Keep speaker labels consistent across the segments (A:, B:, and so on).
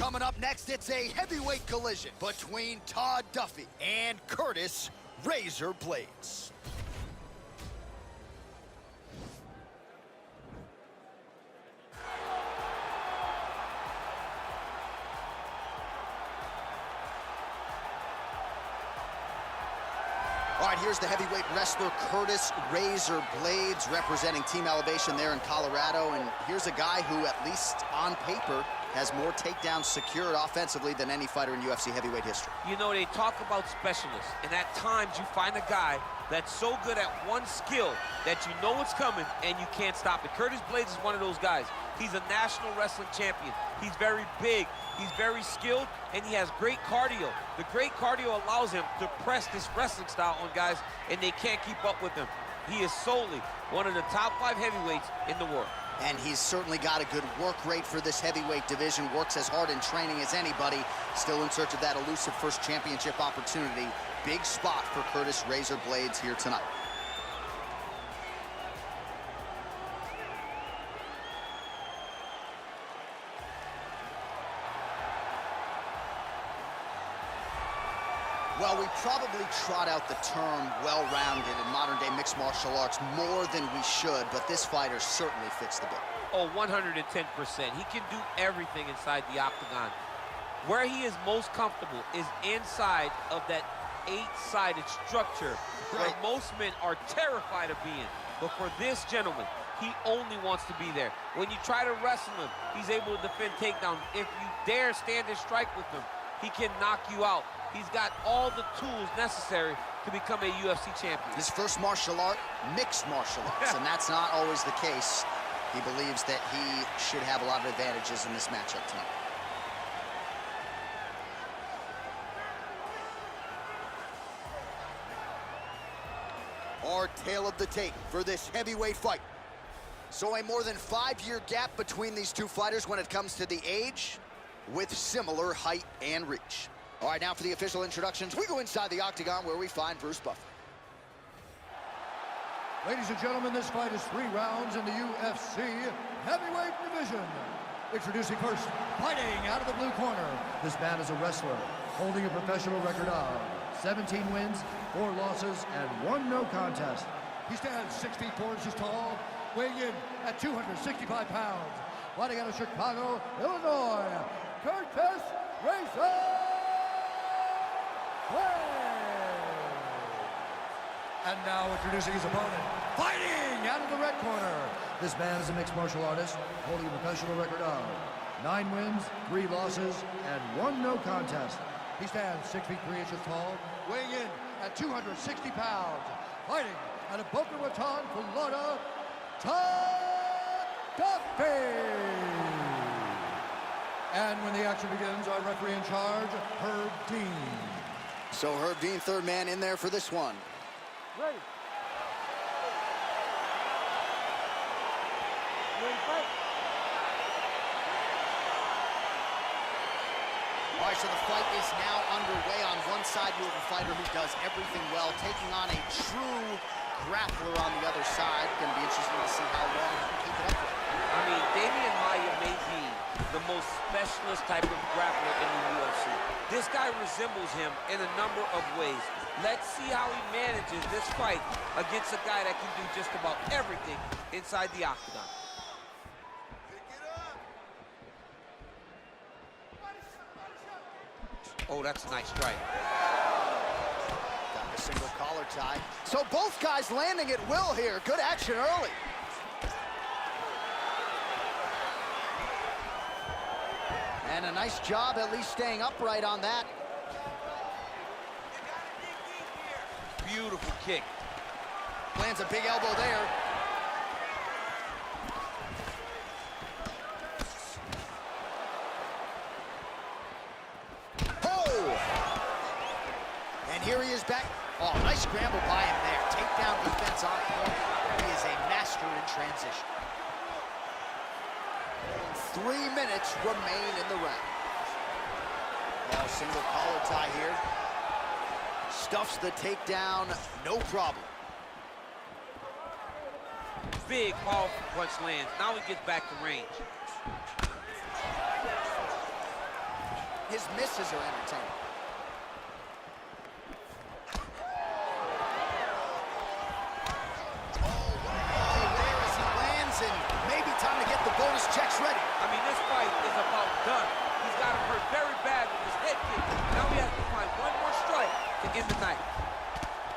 A: Coming up next, it's a heavyweight collision between Todd Duffee and Curtis Razor Blaydes. All right, here's the heavyweight wrestler Curtis Razor Blaydes representing Team Elevation there in Colorado. And here's a guy who, at least on paper, has more takedowns secured offensively than any fighter in UFC heavyweight history.
B: You know, they talk about specialists, and at times you find a guy that's so good at one skill that you know it's coming and you can't stop it. Curtis Blaydes is one of those guys. He's a national wrestling champion. He's very big, he's very skilled, and he has great cardio. The great cardio allows him to press this wrestling style on guys, and they can't keep up with him. He is solely one of the top 5 heavyweights in the world.
A: And he's certainly got a good work rate for this heavyweight division, works as hard in training as anybody, still in search of that elusive first championship opportunity. Big spot for Curtis Razor Blaydes here tonight. Well, we probably trot out the term well-rounded in modern-day mixed martial arts more than we should, but this fighter certainly fits the bill.
B: Oh, 110%. He can do everything inside the octagon. Where he is most comfortable is inside of that 8-sided structure where most men are terrified of being. But for this gentleman, he only wants to be there. When you try to wrestle him, he's able to defend takedowns. If you dare stand and strike with him, he can knock you out. He's got all the tools necessary to become a UFC champion.
A: His first martial art, mixed martial arts, and that's not always the case. He believes that he should have a lot of advantages in this matchup tonight. Our tale of the tape for this heavyweight fight. So a more than 5-year gap between these two fighters when it comes to the age, with similar height and reach. All right, now for the official introductions, we go inside the octagon where we find Bruce Buffer.
C: Ladies and gentlemen, this fight is 3 rounds in the UFC heavyweight division. Introducing first, fighting out of the blue corner. This man is a wrestler, holding a professional record of 17 wins, 4 losses, and 1 no contest. He stands 6 feet 4 inches tall, weighing in at 265 pounds. Fighting out of Chicago, Illinois, Curtis Razor Blaydes. And now introducing his opponent, fighting out of the red corner. This man is a mixed martial artist, holding a professional record of 9 wins, 3 losses, and 1 no contest. He stands 6 feet 3 inches tall, weighing in at 260 pounds. Fighting out of Boca Raton, Florida, Todd Duffee. And when the action begins, our referee in charge, Herb Dean.
A: So Herb Dean, third man in there for this one.
D: Ready. Ready to fight.
A: All right, so the fight is now underway. On one side, you have a fighter who does everything well, taking on a true grappler on the other side. Going to be interesting to see how long he can keep it up with.
B: I mean, Damian Maia may be the most specialist type of grappler in the UFC. This guy resembles him in a number of ways. Let's see how he manages this fight against a guy that can do just about everything inside the octagon. Oh, that's a nice strike.
A: Got the single collar tie. So both guys landing at will here. Good action early. And a nice job at least staying upright on that.
B: Beautiful kick.
A: Lands a big elbow there. Oh! And here he is back. Oh, nice scramble by him there. Takedown defense on point. He is a master in transition. 3 minutes remain in the round. Oh, single collar tie here. Stuffs the takedown, no problem.
B: Big, powerful punch lands. Now he gets back to range.
A: His misses are entertaining. Oh, there as he lands, and maybe time to get the bonus checks ready.
B: I mean, this fight is about done. He's got him hurt very bad with his head kick. Now he has to find one more strike to end the night.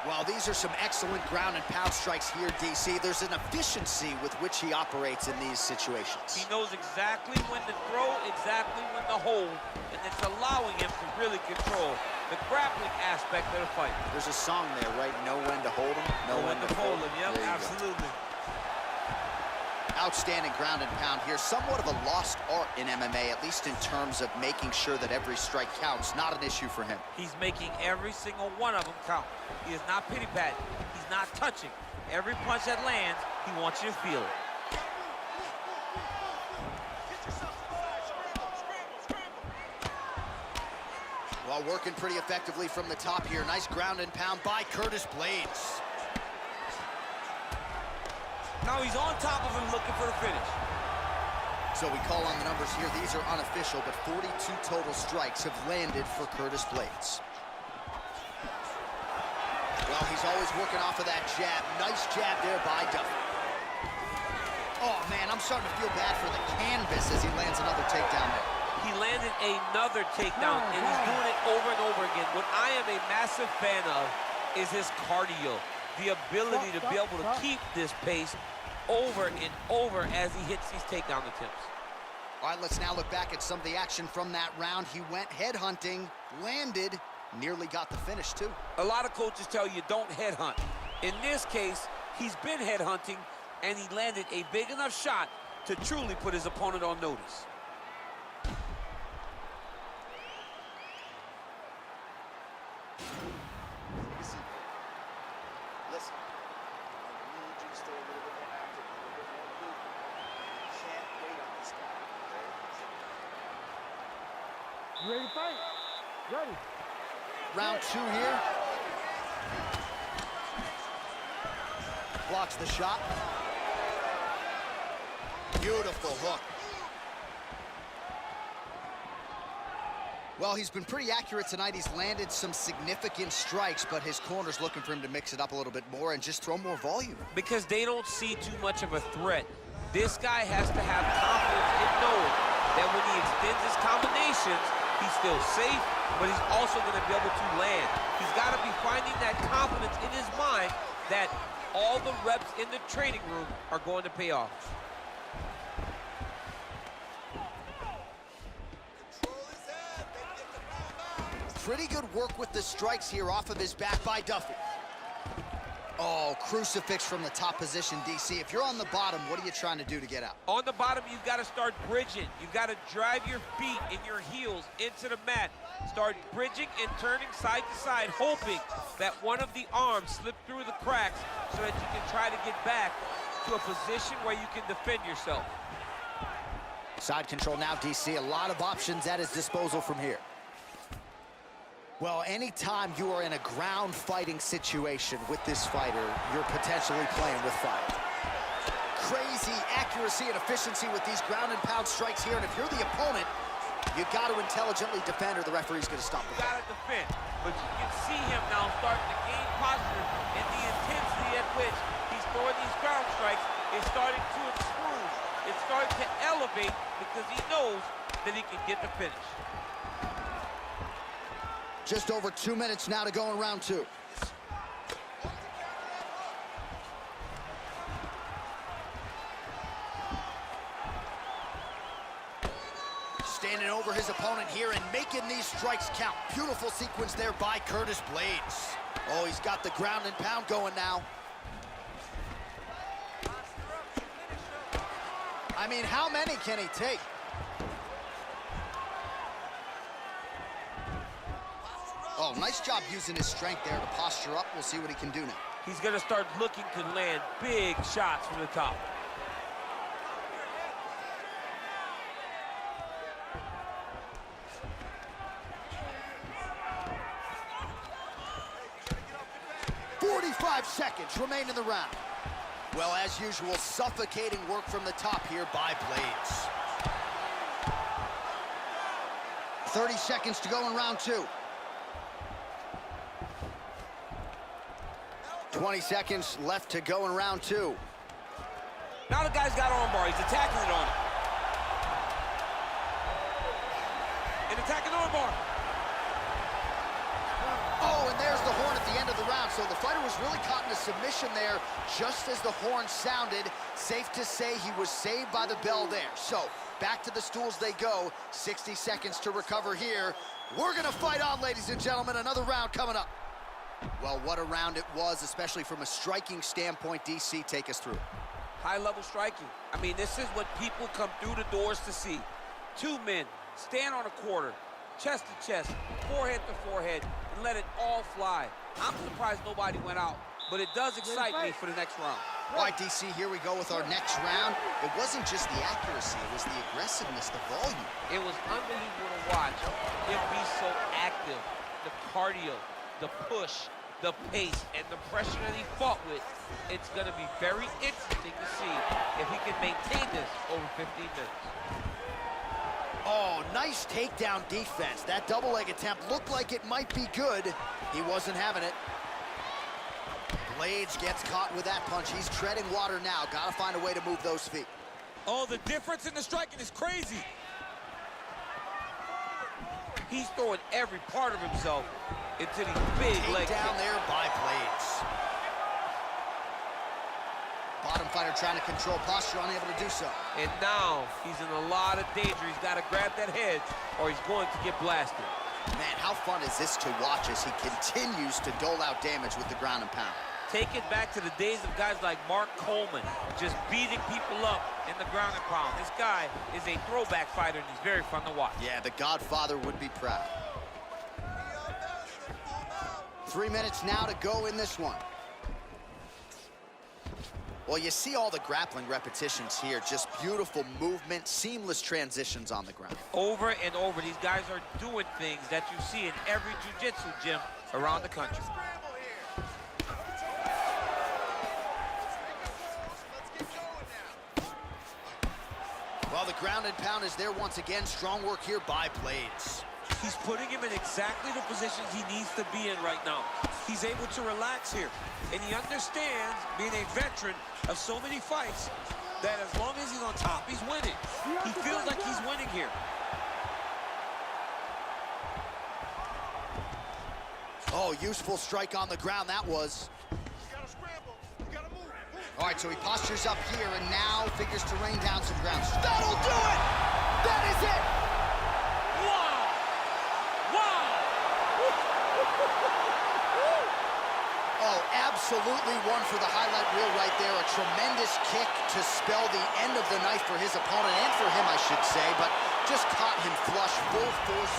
A: Well, these are some excellent ground and pound strikes here, DC. There's an efficiency with which he operates in these situations.
B: He knows exactly when to throw, exactly when to hold, and it's allowing him to really control the grappling aspect of the fight.
A: There's a song there, right? Know when to hold him, know when to fold him.
B: Yep, absolutely.
A: Outstanding ground and pound here. Somewhat of a lost art in MMA, at least in terms of making sure that every strike counts. Not an issue for him.
B: He's making every single one of them count. He is not pity-patting. He's not touching. Every punch that lands, he wants you to feel it.
A: Well, working pretty effectively from the top here. Nice ground and pound by Curtis Blaydes.
B: Now he's on top of him looking for the finish.
A: So we call on the numbers here. These are unofficial, but 42 total strikes have landed for Curtis Blaydes. Well, he's always working off of that jab. Nice jab there by Duffee. Oh, man, I'm starting to feel bad for the canvas as he lands another takedown there.
B: He landed another takedown, and he's doing it over and over again. What I am a massive fan of is his cardio. The ability to be able to keep this pace over and over as he hits these takedown attempts.
A: All right, let's now look back at some of the action from that round. He went headhunting, landed, nearly got the finish, too.
B: A lot of coaches tell you don't headhunt. In this case, he's been headhunting, and he landed a big enough shot to truly put his opponent on notice.
A: Listen, I need you to stay a little bit more active, a little bit more movement. You can't wait on this guy, okay?
D: You ready to fight? Ready.
A: Round 2 here. Blocks the shot. Beautiful hook. Well, he's been pretty accurate tonight. He's landed some significant strikes, but his corner's looking for him to mix it up a little bit more and just throw more volume.
B: Because they don't see too much of a threat. This guy has to have confidence in knowing that when he extends his combinations, he's still safe, but he's also going to be able to land. He's got to be finding that confidence in his mind that all the reps in the training room are going to pay off.
A: Pretty good work with the strikes here off of his back by Duffee. Oh, crucifix from the top position, DC. If you're on the bottom, what are you trying to do to get out?
B: On the bottom, you've got to start bridging. You've got to drive your feet and your heels into the mat. Start bridging and turning side to side, hoping that one of the arms slip through the cracks so that you can try to get back to a position where you can defend yourself.
A: Side control now, DC. A lot of options at his disposal from here. Well, anytime you are in a ground fighting situation with this fighter, you're potentially playing with fire. Crazy accuracy and efficiency with these ground and pound strikes here, and if you're the opponent, you got to intelligently defend or the referee's going to stop the fight.
B: You got to defend, but you can see him now starting to gain posture, and the intensity at which he's throwing these ground strikes is starting to improve. It's starting to elevate because he knows that he can get the finish.
A: Just over 2 minutes now to go in round 2. Standing over his opponent here and making these strikes count. Beautiful sequence there by Curtis Blaydes. Oh, he's got the ground and pound going now. I mean, how many can he take? Oh, nice job using his strength there to posture up. We'll see what he can do now.
B: He's going to start looking to land big shots from the top.
A: Seconds remain in the round. Well, as usual, suffocating work from the top here by Blaydes. 30 seconds to go in round 2. 20 seconds left to go in round 2.
B: Now the guy's got armbar. He's attacking it on him. And attacking armbar.
A: Oh, and there's the horn at the end of the round. So the fighter was really caught in a submission there just as the horn sounded. Safe to say he was saved by the bell there. So back to the stools they go. 60 seconds to recover here. We're going to fight on, ladies and gentlemen. Another round coming up. Well, what a round it was, especially from a striking standpoint. DC, take us through.
B: High-level striking. I mean, this is what people come through the doors to see. Two men stand on a quarter, chest to chest, forehead to forehead, and let it all fly. I'm surprised nobody went out, but it does excite me for the next round.
A: All right, DC, here we go with our next round. It wasn't just the accuracy, it was the aggressiveness, the volume.
B: It was unbelievable to watch him be so active. The cardio, the push, the pace, and the pressure that he fought with. It's going to be very interesting to see if he can maintain this over 15 minutes.
A: Oh, nice takedown defense. That double leg attempt looked like it might be good. He wasn't having it. Blaydes gets caught with that punch. He's treading water now. Got to find a way to move those feet.
B: Oh, the difference in the striking is crazy. He's throwing every part of himself into these big leg kicks.
A: Down there by Blaydes. Bottom fighter trying to control posture, unable to do so.
B: And now he's in a lot of danger. He's got to grab that hedge or he's going to get blasted.
A: Man, how fun is this to watch as he continues to dole out damage with the ground and pound?
B: Take it back to the days of guys like Mark Coleman, just beating people up in the ground and pound. This guy is a throwback fighter, and he's very fun to watch.
A: Yeah, the Godfather would be proud. 3 minutes now to go in this one. Well, you see all the grappling repetitions here. Just beautiful movement, seamless transitions on the ground.
B: Over and over, these guys are doing things that you see in every jiu-jitsu gym around the country.
A: Well, the ground and pound is there once again. Strong work here by Blaydes.
B: He's putting him in exactly the positions he needs to be in right now. He's able to relax here. And he understands, being a veteran of so many fights, that as long as he's on top, he's winning. He feels like he's winning here.
A: Oh, useful strike on the ground, that was. All right, so he postures up here and now figures to rain down some ground. That'll do it! That is it!
B: Wow! Wow!
A: Oh, absolutely one for the highlight reel right there. A tremendous kick to spell the end of the night for his opponent, and for him, I should say, but just caught him flush, full force,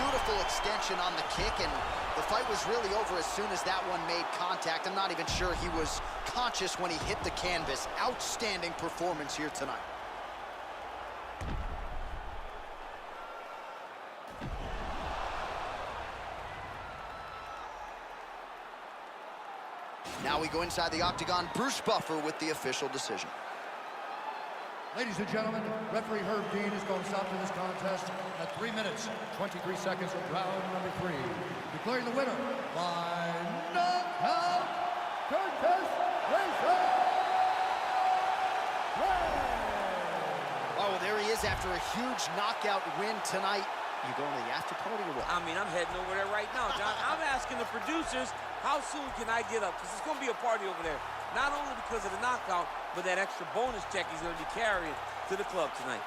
A: beautiful extension on the kick, and the fight was really over as soon as that one made contact. I'm not even sure he was conscious when he hit the canvas. Outstanding performance here tonight. Now we go inside the octagon. Bruce Buffer with the official decision.
C: Ladies and gentlemen, referee Herb Dean is going to stop to this contest at 3 minutes, 23 seconds of round number 3. Declaring the winner by knockout,
A: Oh, there he is after a huge knockout win tonight. You going to the after party or what?
B: I mean, I'm heading over there right now, John. I'm asking the producers, how soon can I get up? Because it's going to be a party over there. Not only because of the knockout, but that extra bonus check he's going to be carrying to the club tonight.